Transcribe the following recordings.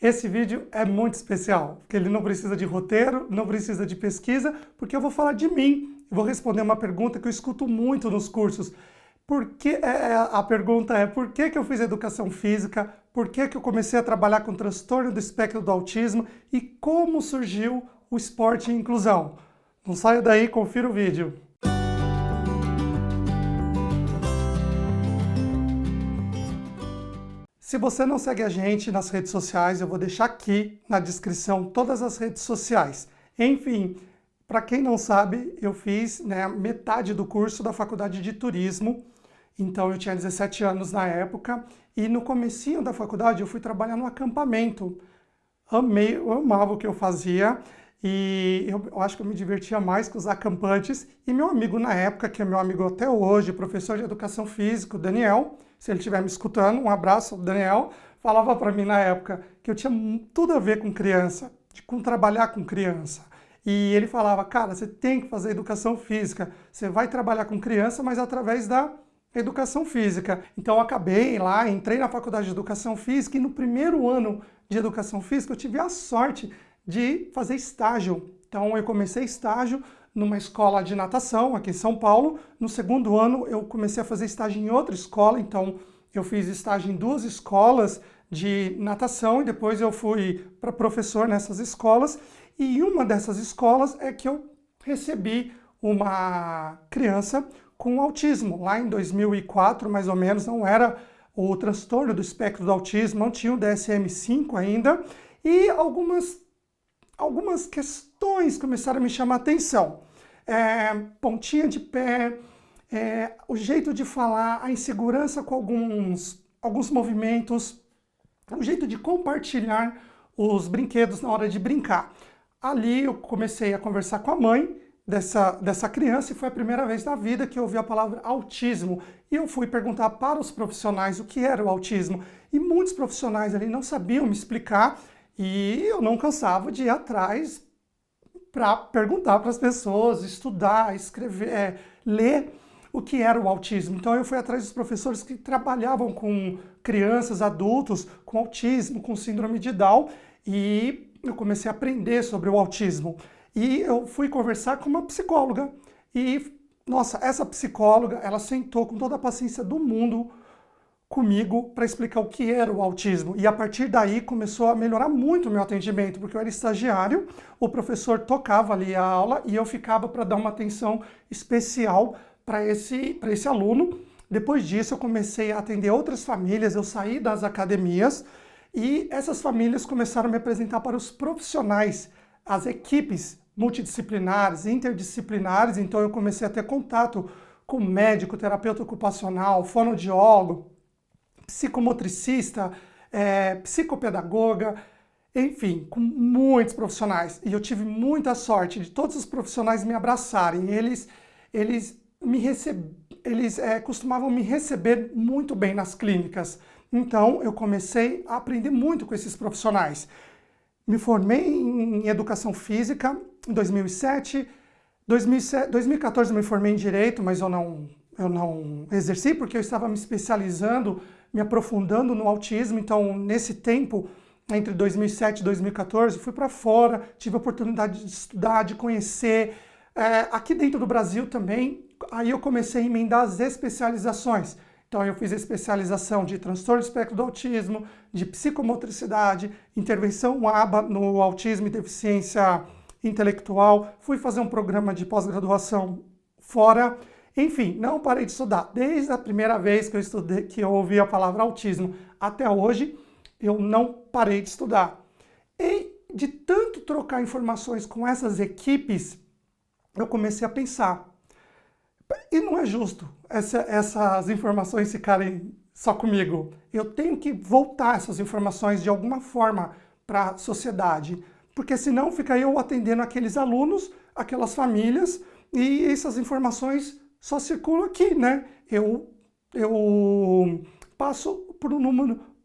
Esse vídeo é muito especial, porque ele não precisa de roteiro, não precisa de pesquisa, porque eu vou falar de mim. Eu vou responder uma pergunta que eu escuto muito nos cursos. A pergunta é por que eu fiz educação física, por que eu comecei a trabalhar com transtorno do espectro do autismo e como surgiu o esporte e inclusão. Não saia daí, confira o vídeo. Se você não segue a gente nas redes sociais, eu vou deixar aqui na descrição todas as redes sociais. Enfim, para quem não sabe, eu fiz metade do curso da faculdade de turismo, então eu tinha 17 anos na época, e no comecinho da faculdade eu fui trabalhar no acampamento. Eu amava o que eu fazia, e eu acho que eu me divertia mais com os acampantes. E meu amigo na época, que é meu amigo até hoje, professor de educação física, o Daniel, se ele estiver me escutando, um abraço, Daniel, falava para mim na época que eu tinha tudo a ver com criança, com trabalhar com criança. E ele falava, cara, você tem que fazer educação física, você vai trabalhar com criança, mas através da educação física. Então eu acabei lá, entrei na faculdade de educação física e no primeiro ano de educação física eu tive a sorte de fazer estágio. Então eu comecei estágio numa escola de natação aqui em São Paulo. No segundo ano eu comecei a fazer estágio em outra escola, então eu fiz estágio em duas escolas de natação e depois eu fui para professor nessas escolas. E em uma dessas escolas é que eu recebi uma criança com autismo. Lá em 2004, mais ou menos, não era o transtorno do espectro do autismo, não tinha o DSM-5 ainda, e algumas questões começaram a me chamar a atenção. Pontinha de pé, o jeito de falar, a insegurança com alguns movimentos, o jeito de compartilhar os brinquedos na hora de brincar. Ali eu comecei a conversar com a mãe dessa criança e foi a primeira vez na vida que eu ouvi a palavra autismo. E eu fui perguntar para os profissionais o que era o autismo. E muitos profissionais ali não sabiam me explicar e eu não cansava de ir atrás para perguntar para as pessoas, estudar, escrever, ler o que era o autismo. Então eu fui atrás dos professores que trabalhavam com crianças, adultos, com autismo, com síndrome de Down, e eu comecei a aprender sobre o autismo. E eu fui conversar com uma psicóloga e, nossa, essa psicóloga, ela sentou com toda a paciência do mundo comigo para explicar o que era o autismo. E a partir daí começou a melhorar muito o meu atendimento, porque eu era estagiário, o professor tocava ali a aula e eu ficava para dar uma atenção especial para esse aluno. Depois disso eu comecei a atender outras famílias, eu saí das academias e essas famílias começaram a me apresentar para os profissionais, as equipes multidisciplinares, interdisciplinares. Então eu comecei a ter contato com médico, terapeuta ocupacional, fonoaudiólogo, psicomotricista, psicopedagoga, enfim, com muitos profissionais. E eu tive muita sorte de todos os profissionais me abraçarem. Eles costumavam me receber muito bem nas clínicas. Então eu comecei a aprender muito com esses profissionais. Me formei em educação física em 2007. 2014 eu me formei em direito, mas eu não exerci porque eu estava me especializando, me aprofundando no autismo. Então, nesse tempo, entre 2007 e 2014, fui para fora, tive a oportunidade de estudar, de conhecer. Aqui dentro do Brasil também, aí eu comecei a emendar as especializações. Então eu fiz a especialização de transtorno do espectro do autismo, de psicomotricidade, intervenção ABA no autismo e deficiência intelectual, fui fazer um programa de pós-graduação fora, enfim, não parei de estudar. Desde a primeira vez que eu estudei, que eu ouvi a palavra autismo até hoje, eu não parei de estudar. E de tanto trocar informações com essas equipes, eu comecei a pensar, e não é justo essas informações ficarem só comigo. Eu tenho que voltar essas informações de alguma forma para a sociedade, porque senão fica eu atendendo aqueles alunos, aquelas famílias, e essas informações só circulam aqui, né? Eu passo por um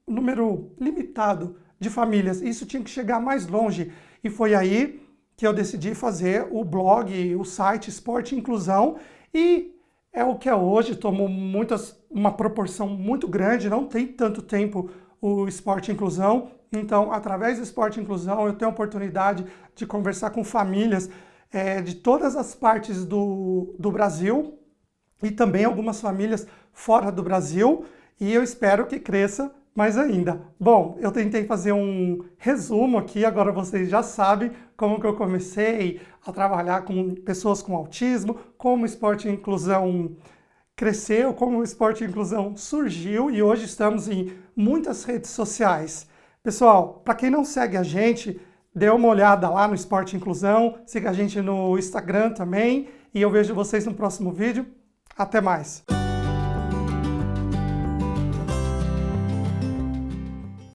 número limitado de famílias. Isso tinha que chegar mais longe. E foi aí que eu decidi fazer o blog, o site Esporte e Inclusão, e é o que é hoje, tomou uma proporção muito grande, não tem tanto tempo o Esporte e Inclusão. Então, através do Esporte e Inclusão, eu tenho a oportunidade de conversar com famílias de todas as partes do Brasil e também algumas famílias fora do Brasil, e eu espero que cresça mais ainda. Bom, eu tentei fazer um resumo aqui, agora vocês já sabem como que eu comecei a trabalhar com pessoas com autismo, como o Esporte e Inclusão cresceu, como o Esporte e Inclusão surgiu, e hoje estamos em muitas redes sociais. Pessoal, para quem não segue a gente, dê uma olhada lá no Esporte e Inclusão, siga a gente no Instagram também, e eu vejo vocês no próximo vídeo. Até mais!